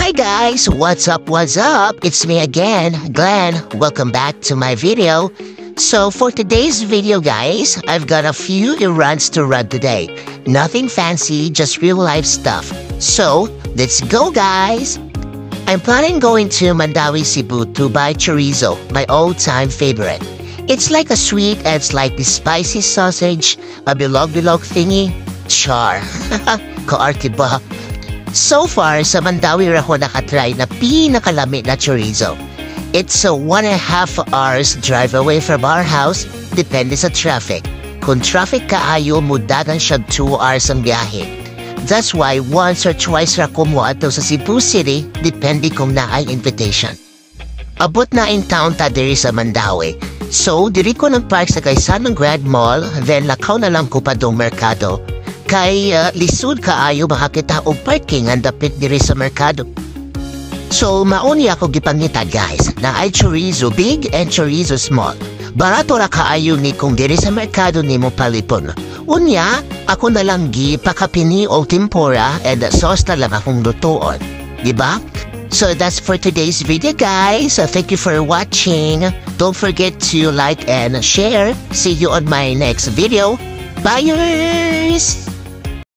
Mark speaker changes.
Speaker 1: Hi guys! What's up? What's up? It's me again, Glenn. Welcome back to my video. So for today's video guys, I've got a few errands to run today. Nothing fancy, just real life stuff. So, let's go guys! I'm planning going to Mandawi, Cebu to buy chorizo, my all-time favorite. It's like a sweet and slightly spicy sausage, a bilog-bilog thingy. Char. Kaarte ba? So far, sa Mandawi ako nakatry na pinakalami na chorizo. It's a 1.5 hours drive away from our house, depende sa traffic. Kung traffic kaayo, mudagan siya 2 hours ang biyahe. That's why once or twice ra kumuha ito sa Cebu City, depende kung naay invitation. Abot na in town ta diri sa Mandawi. So, diri ko ng park sa Kaysanong Grand Mall, then lakaw na lang ko pa dong merkado. Kay lisod kaayo makakita og parking ang dapit diri sa merkado. So, mauni ako gipangita guys, na ay chorizo big and chorizo small. Barato ra kaayo ni kung diri sa merkado nimo palipon. Unya, ako na lang gipakapini o tempura and sauce na lang akong lutuon. Diba? So that's for today's video guys. Thank you for watching. Don't forget to like and share. See you on my next video. Bye!